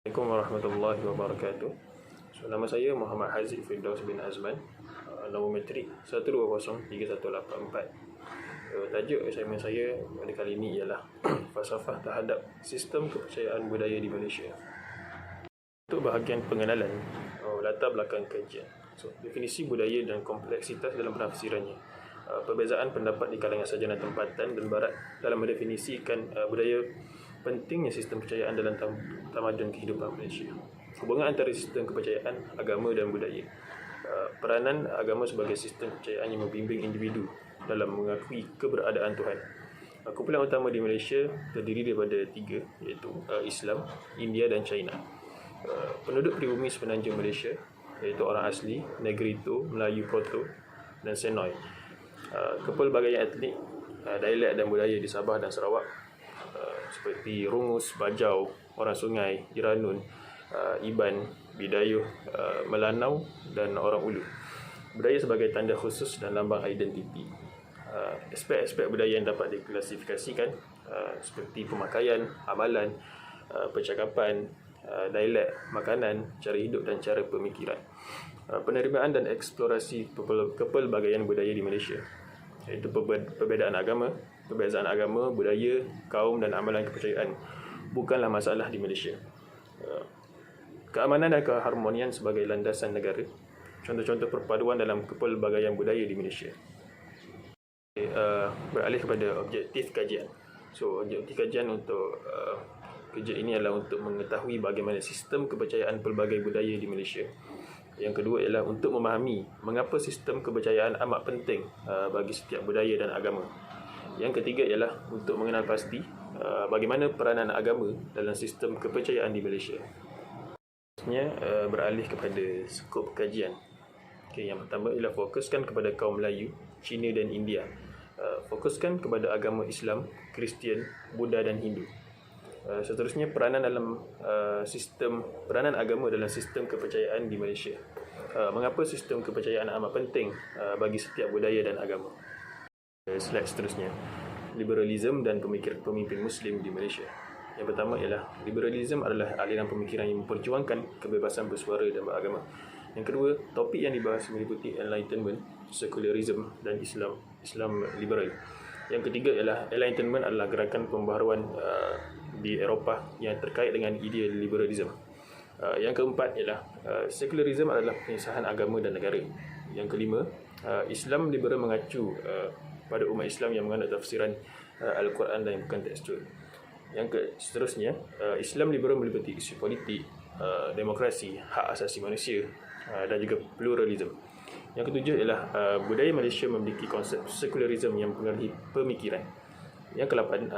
Assalamualaikum warahmatullahi wabarakatuh. So, nama saya Muhammad Haziq Firdaus bin Azman, nombor metrik 1203184. Tajuk assignment saya pada kali ini ialah falsafah terhadap sistem kepercayaan budaya di Malaysia. Untuk bahagian pengenalan, latar belakang kajian. So, definisi budaya dan kompleksitas dalam penafsirannya. Perbezaan pendapat di kalangan sarjana tempatan dan barat dalam mendefinisikan budaya, pentingnya sistem kepercayaan dalam tamadun kehidupan Malaysia. Hubungan antara sistem kepercayaan, agama dan budaya. Peranan agama sebagai sistem kepercayaan yang membimbing individu dalam mengakui keberadaan Tuhan. Kumpulan utama di Malaysia terdiri daripada tiga, iaitu Islam, India dan China. Penduduk pribumi semenanjung Malaysia, iaitu orang asli, Negrito, Melayu Proto dan Senoi. Kepelbagaian etnik, dialek dan budaya di Sabah dan Sarawak, seperti Rungus, Bajau, orang Sungai, Iranun, Iban, Bidayuh, Melanau dan orang Ulu. Budaya sebagai tanda khusus dan lambang identiti. Aspek-aspek budaya yang dapat diklasifikasikan seperti pemakaian, amalan, percakapan, dialek, makanan, cara hidup dan cara pemikiran. Penerimaan dan eksplorasi kepelbagaian budaya di Malaysia, iaitu perbezaan agama, budaya, kaum dan amalan kepercayaan bukanlah masalah di Malaysia. Keamanan dan keharmonian sebagai landasan negara, contoh-contoh perpaduan dalam kepelbagaian budaya di Malaysia. Beralih kepada objektif kajian. So, objektif kajian untuk kerja ini adalah untuk mengetahui bagaimana sistem kepercayaan pelbagai budaya di Malaysia. Yang kedua ialah untuk memahami mengapa sistem kepercayaan amat penting bagi setiap budaya dan agama. Yang ketiga ialah untuk mengenal pasti bagaimana peranan agama dalam sistem kepercayaan di Malaysia. Seterusnya beralih kepada skop kajian. Yang pertama ialah fokuskan kepada kaum Melayu, Cina dan India. Fokuskan kepada agama Islam, Kristian, Buddha dan Hindu. Seterusnya peranan agama dalam sistem kepercayaan di Malaysia. Mengapa sistem kepercayaan amat penting bagi setiap budaya dan agama. Slide seterusnya, liberalisme dan pemimpin Muslim di Malaysia. Yang pertama ialah liberalisme adalah aliran pemikiran yang memperjuangkan kebebasan bersuara dan beragama. Yang kedua, topik yang dibahas meliputi enlightenment, secularism dan Islam liberal. Yang ketiga ialah enlightenment adalah gerakan pembaharuan di Eropah yang terkait dengan idea liberalisme. Yang keempat ialah secularism adalah pengesahan agama dan negara. Yang kelima, Islam liberal mengacu pada umat Islam yang menganut tafsiran Al-Quran dan yang bukan tekstual. Yang seterusnya, Islam liberal meliputi isu politik, demokrasi, hak asasi manusia dan juga pluralisme. Yang ketujuh ialah budaya Malaysia memiliki konsep secularism yang mempengaruhi pemikiran. Yang kelapan,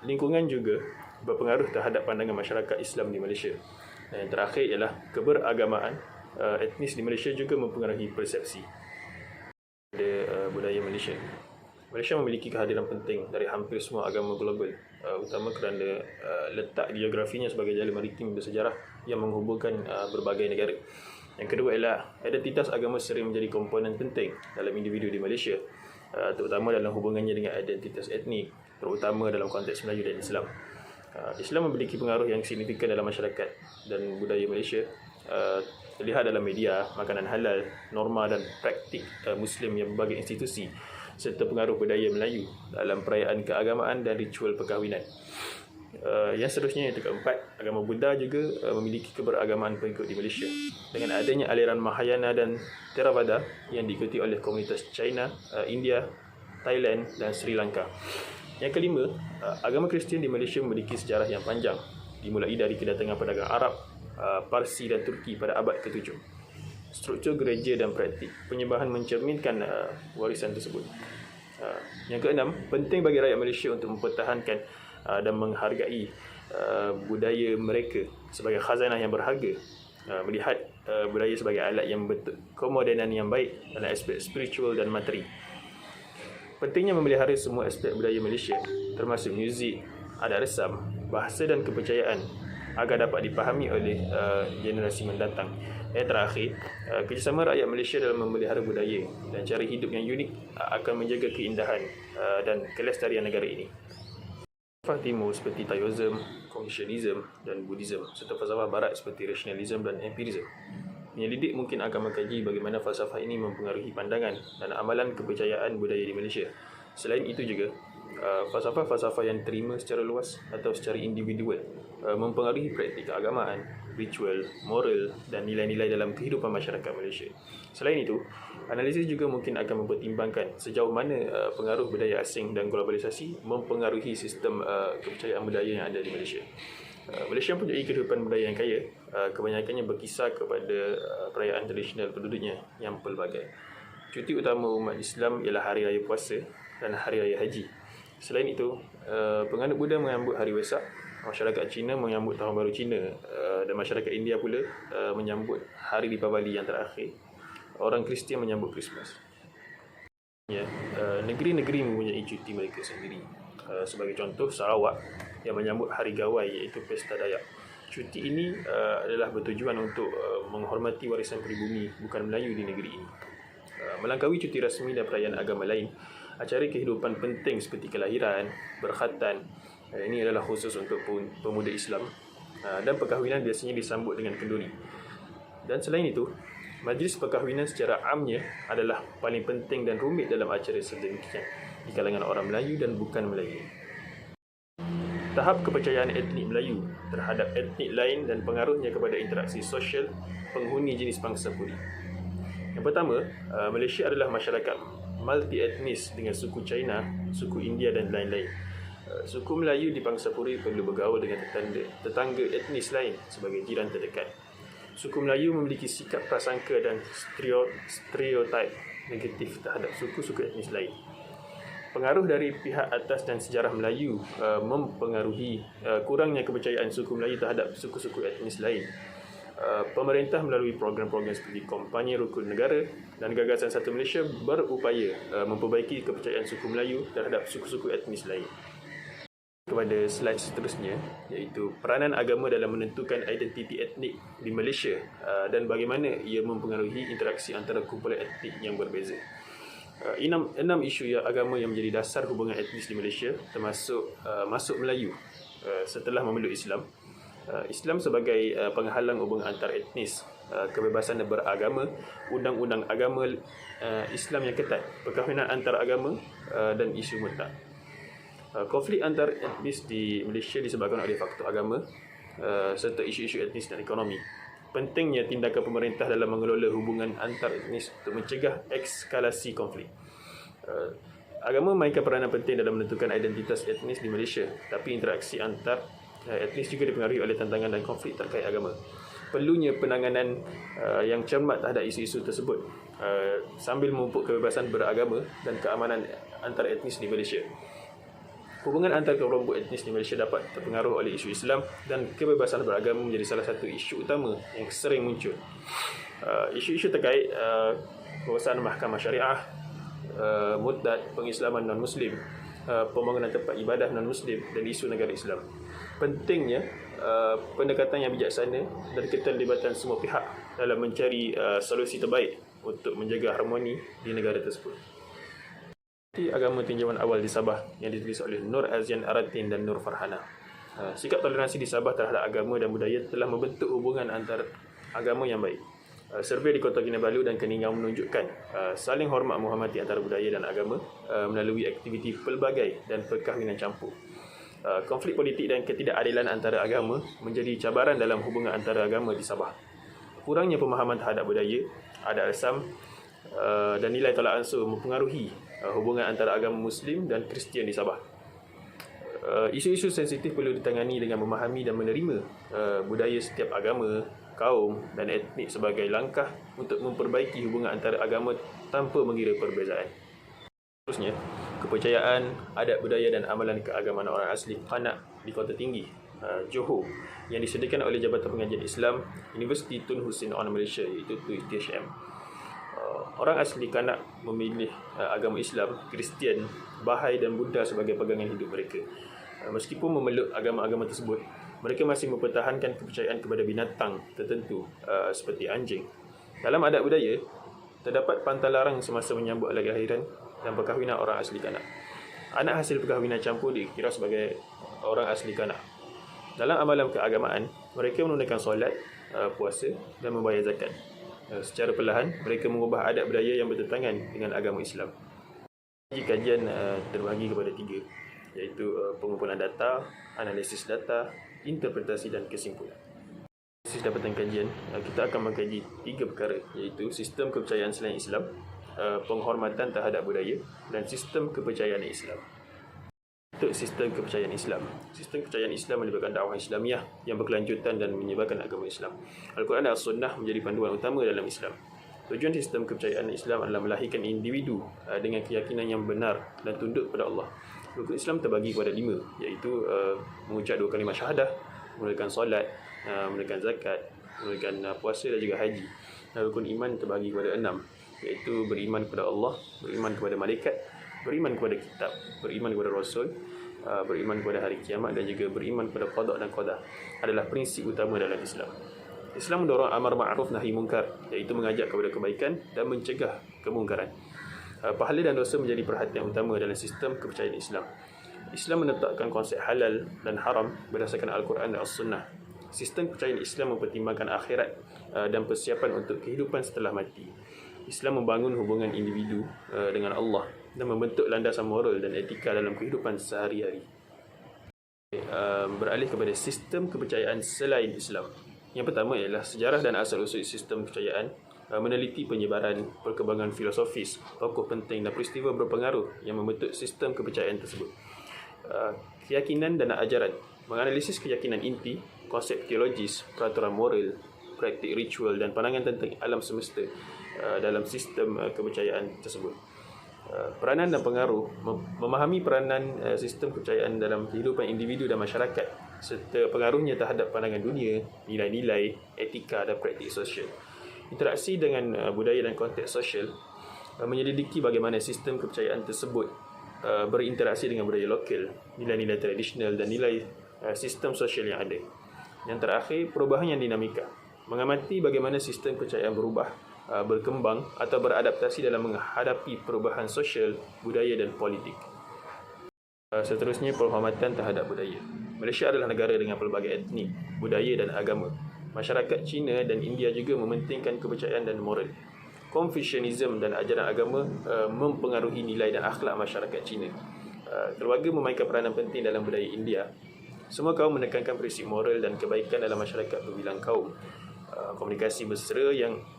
lingkungan juga berpengaruh terhadap pandangan masyarakat Islam di Malaysia. Dan yang terakhir ialah keberagamaan etnis di Malaysia juga mempengaruhi persepsi budaya Malaysia. Malaysia memiliki kehadiran penting dari hampir semua agama global, utama kerana letak geografinya sebagai jalur maritim bersejarah yang menghubungkan berbagai negara. Yang kedua ialah identitas agama sering menjadi komponen penting dalam individu di Malaysia, terutama dalam hubungannya dengan identitas etnik, terutama dalam konteks Melayu dan Islam. Islam memiliki pengaruh yang signifikan dalam masyarakat dan budaya Malaysia, terlihat dalam media, makanan halal, norma dan praktik Muslim yang berbagai institusi, serta pengaruh budaya Melayu dalam perayaan keagamaan dan ritual perkahwinan. Yang seterusnya, yang keempat, agama Buddha juga memiliki keberagamaan pengikut di Malaysia dengan adanya aliran Mahayana dan Theravada yang diikuti oleh komunitas China, India, Thailand dan Sri Lanka. Yang kelima, agama Kristian di Malaysia memiliki sejarah yang panjang, dimulai dari kedatangan pedagang Arab, Parsi dan Turki pada abad ke-7. Struktur gereja dan praktik penyembahan mencerminkan warisan tersebut. Yang keenam, penting bagi rakyat Malaysia untuk mempertahankan dan menghargai budaya mereka sebagai khazanah yang berharga, melihat budaya sebagai alat yang membentuk kemodenan yang baik dalam aspek spiritual dan materi. Pentingnya memelihara semua aspek budaya Malaysia, termasuk muzik, adat resam, bahasa dan kepercayaan agar dapat dipahami oleh generasi mendatang. Yang terakhir, kerjasama rakyat Malaysia dalam memelihara budaya dan cara hidup yang unik akan menjaga keindahan dan kelestarian negara ini. Timur seperti Taoism, Confucianism dan Buddhism, serta falsafah barat seperti rationalism dan empirism. Penyelidik mungkin akan mengkaji bagaimana falsafah ini mempengaruhi pandangan dan amalan kepercayaan budaya di Malaysia. Selain itu juga, falsafah-falsafah yang diterima secara luas atau secara individual mempengaruhi praktik keagamaan, ritual, moral dan nilai-nilai dalam kehidupan masyarakat Malaysia. Selain itu, analisis juga mungkin akan mempertimbangkan sejauh mana pengaruh budaya asing dan globalisasi mempengaruhi sistem kepercayaan budaya yang ada di Malaysia. Malaysia mempunyai kehidupan budaya yang kaya, kebanyakannya berkisar kepada perayaan tradisional penduduknya yang pelbagai. Cuti utama umat Islam ialah Hari Raya Puasa dan Hari Raya Haji. Selain itu, penganut Buddha menyambut Hari Wesak, masyarakat Cina menyambut Tahun Baru Cina, dan masyarakat India pula menyambut Hari Deepavali yang terakhir. Orang Kristian menyambut Christmas. Negeri-negeri mempunyai cuti mereka sendiri. Sebagai contoh, Sarawak yang menyambut Hari Gawai iaitu Pesta Dayak. Cuti ini adalah bertujuan untuk menghormati warisan pribumi bukan Melayu di negeri ini. Melangkaui cuti rasmi dan perayaan agama lain, acara kehidupan penting seperti kelahiran, berkhatan, ini adalah khusus untuk pemuda Islam, dan perkahwinan biasanya disambut dengan kenduri. Dan selain itu, majlis perkahwinan secara amnya adalah paling penting dan rumit dalam acara sedemikian di kalangan orang Melayu dan bukan Melayu. Tahap kepercayaan etnik Melayu terhadap etnik lain dan pengaruhnya kepada interaksi sosial penghuni jenis bangsa Puri. Yang pertama, Malaysia adalah masyarakat multi-etnis dengan suku China, suku India dan lain-lain. Suku Melayu di bangsa Puri perlu bergaul dengan tetangga etnis lain sebagai jiran terdekat. Suku Melayu memiliki sikap prasangka dan stereotip negatif terhadap suku-suku etnis lain. Pengaruh dari pihak atas dan sejarah Melayu mempengaruhi kurangnya kepercayaan suku Melayu terhadap suku-suku etnis lain. Pemerintah melalui program-program seperti Kompani Rukun Negara dan Gagasan Satu Malaysia berupaya memperbaiki kepercayaan suku Melayu terhadap suku-suku etnis lain. Kepada slide seterusnya, iaitu peranan agama dalam menentukan identiti etnik di Malaysia dan bagaimana ia mempengaruhi interaksi antara kumpulan etnik yang berbeza. Enam isu agama yang menjadi dasar hubungan etnis di Malaysia, termasuk masuk Melayu setelah memeluk Islam. Islam sebagai penghalang hubungan antar etnis, kebebasan beragama, undang-undang agama Islam yang ketat, perkahwinan antar agama dan isu murtad. Konflik antar etnis di Malaysia disebabkan oleh faktor agama serta isu-isu etnis dan ekonomi. Pentingnya tindakan pemerintah dalam mengelola hubungan antar etnis untuk mencegah eskalasi konflik. Agama memainkan peranan penting dalam menentukan identitas etnis di Malaysia, tapi interaksi antar etnis juga dipengaruhi oleh tantangan dan konflik terkait agama. Perlunya penanganan yang cermat terhadap isu-isu tersebut sambil memupuk kebebasan beragama dan keamanan antar etnis di Malaysia. Hubungan antar kelompok etnis di Malaysia dapat terpengaruh oleh isu Islam dan kebebasan beragama menjadi salah satu isu utama yang sering muncul. Isu-isu terkait penguasaan mahkamah syariah, murtad, pengislaman non-Muslim, pembangunan tempat ibadah non-Muslim dan isu negara Islam. Pentingnya pendekatan yang bijaksana dan keterlibatan semua pihak dalam mencari solusi terbaik untuk menjaga harmoni di negara tersebut. Agama tinjauan awal di Sabah yang ditulis oleh Nur Azian Aratin dan Nur Farhana. Sikap toleransi di Sabah terhadap agama dan budaya telah membentuk hubungan antar agama yang baik. Survei di Kota Kinabalu dan Keningau menunjukkan saling hormat menghormati antara budaya dan agama melalui aktiviti pelbagai dan perkahwinan campur. Konflik politik dan ketidakadilan antara agama menjadi cabaran dalam hubungan antara agama di Sabah. Kurangnya pemahaman terhadap budaya, adat Asam dan nilai tolak ansur mempengaruhi hubungan antara agama Muslim dan Kristian di Sabah. Isu-isu sensitif perlu ditangani dengan memahami dan menerima budaya setiap agama, kaum dan etnik sebagai langkah untuk memperbaiki hubungan antara agama tanpa mengira perbezaan. Seterusnya, kepercayaan, adat budaya dan amalan keagamaan orang asli Kanak di Kota Tinggi, Johor, yang disediakan oleh Jabatan Pengajian Islam Universiti Tun Hussein On Malaysia, iaitu THM. Orang asli Kanak memilih agama Islam, Kristian, Bahai dan Buddha sebagai pegangan hidup mereka. Meskipun memeluk agama-agama tersebut, mereka masih mempertahankan kepercayaan kepada binatang tertentu seperti anjing. Dalam adat budaya, terdapat pantang larang semasa menyambut hari kelahiran dan perkahwinan orang asli Kanak. Anak hasil perkahwinan campur dikira sebagai orang asli Kanak. Dalam amalan keagamaan, mereka menunaikan solat, puasa dan membayar zakat. Secara perlahan, mereka mengubah adat budaya yang bertentangan dengan agama Islam. Kajian terbahagi kepada 3, iaitu pengumpulan data, analisis data, interpretasi dan kesimpulan. Analisis dapatan kajian, kita akan mengkaji 3 perkara, iaitu sistem kepercayaan selain Islam, penghormatan terhadap budaya dan sistem kepercayaan Islam. Untuk sistem kepercayaan Islam. Sistem kepercayaan Islam melibatkan dakwah Islamiah yang berkelanjutan dan menyebarkan agama Islam. Al-Quran dan As-Sunnah menjadi panduan utama dalam Islam. Tujuan sistem kepercayaan Islam adalah melahirkan individu dengan keyakinan yang benar dan tunduk kepada Allah. Rukun Islam terbagi kepada 5, iaitu mengucap 2 kalimah syahadah, menunaikan solat, menunaikan zakat, menunaikan puasa dan juga haji. Rukun iman terbagi kepada 6, iaitu beriman kepada Allah, beriman kepada malaikat, beriman kepada kitab, beriman kepada Rasul, beriman kepada hari kiamat dan juga beriman kepada qada dan qadar adalah prinsip utama dalam Islam. Islam mendorong amar ma'ruf nahi munkar, iaitu mengajak kepada kebaikan dan mencegah kemungkaran. Pahala dan dosa menjadi perhatian utama dalam sistem kepercayaan Islam. Islam menetapkan konsep halal dan haram berdasarkan Al-Quran dan As-Sunnah. Sistem kepercayaan Islam mempertimbangkan akhirat dan persiapan untuk kehidupan setelah mati. Islam membangun hubungan individu dengan Allah dan membentuk landasan moral dan etika dalam kehidupan sehari-hari. Beralih kepada sistem kepercayaan selain Islam. Yang pertama ialah sejarah dan asal-usul sistem kepercayaan, meneliti penyebaran, perkembangan filosofis, tokoh penting dan peristiwa berpengaruh yang membentuk sistem kepercayaan tersebut. Keyakinan dan ajaran, menganalisis keyakinan inti, konsep teologis, peraturan moral, praktik ritual dan pandangan tentang alam semesta dalam sistem kepercayaan tersebut. Peranan dan pengaruh, memahami peranan sistem kepercayaan dalam kehidupan individu dan masyarakat serta pengaruhnya terhadap pandangan dunia, nilai-nilai, etika dan praktik sosial. Interaksi dengan budaya dan konteks sosial, menyelidiki bagaimana sistem kepercayaan tersebut berinteraksi dengan budaya lokal, nilai-nilai tradisional dan nilai sistem sosial yang ada. Yang terakhir, perubahan yang dinamika, mengamati bagaimana sistem kepercayaan berubah, berkembang atau beradaptasi dalam menghadapi perubahan sosial, budaya dan politik. Seterusnya, penghormatan terhadap budaya. Malaysia adalah negara dengan pelbagai etnik, budaya dan agama. Masyarakat Cina dan India juga mementingkan kepercayaan dan moral. Confucianism dan ajaran agama mempengaruhi nilai dan akhlak masyarakat Cina. Keluarga memainkan peranan penting dalam budaya India. Semua kaum menekankan prinsip moral dan kebaikan dalam masyarakat berbilang kaum. Komunikasi mesra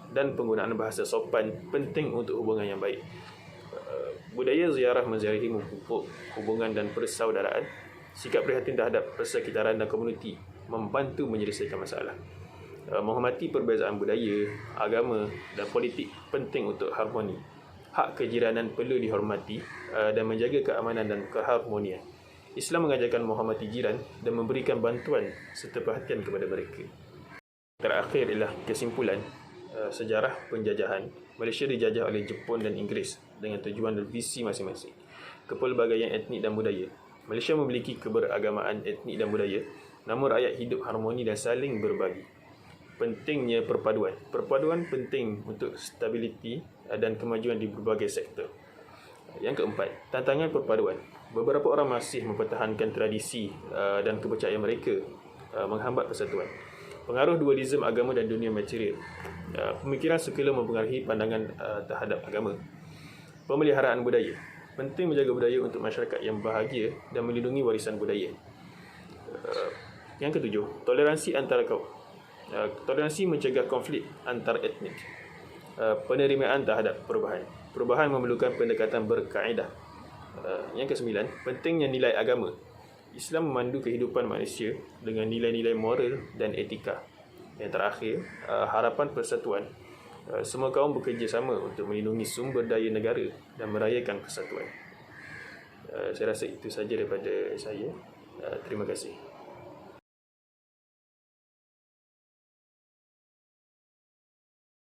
dan penggunaan bahasa sopan penting untuk hubungan yang baik. Budaya ziarah menziarahi memupuk hubungan dan persaudaraan. Sikap prihatin terhadap persekitaran dan komuniti membantu menyelesaikan masalah. Menghormati perbezaan budaya, agama dan politik penting untuk harmoni. Hak kejiranan perlu dihormati dan menjaga keamanan dan keharmonian. Islam mengajarkan menghormati jiran dan memberikan bantuan serta perhatian kepada mereka. Terakhir ialah kesimpulan. Sejarah penjajahan. Malaysia dijajah oleh Jepun dan Inggeris dengan tujuan dan visi masing-masing. Kepelbagaian etnik dan budaya. Malaysia memiliki keberagamaan etnik dan budaya, namun rakyat hidup harmoni dan saling berbagi. Pentingnya perpaduan. Perpaduan penting untuk stabiliti dan kemajuan di berbagai sektor. Yang keempat, tantangan perpaduan. Beberapa orang masih mempertahankan tradisi dan kepercayaan mereka, menghambat persatuan. Pengaruh dualisme agama dan dunia material. Pemikiran sekular mempengaruhi pandangan terhadap agama. Pemeliharaan budaya. Penting menjaga budaya untuk masyarakat yang bahagia dan melindungi warisan budaya. Yang ketujuh, toleransi antara kaum. Toleransi mencegah konflik antar etnik. Penerimaan terhadap perubahan. Perubahan memerlukan pendekatan berkaedah. Yang kesembilan, pentingnya nilai agama. Islam memandu kehidupan manusia dengan nilai-nilai moral dan etika. Yang terakhir, harapan persatuan. Semua kaum bekerjasama untuk melindungi sumber daya negara dan merayakan persatuan. Saya rasa itu saja daripada saya. Terima kasih.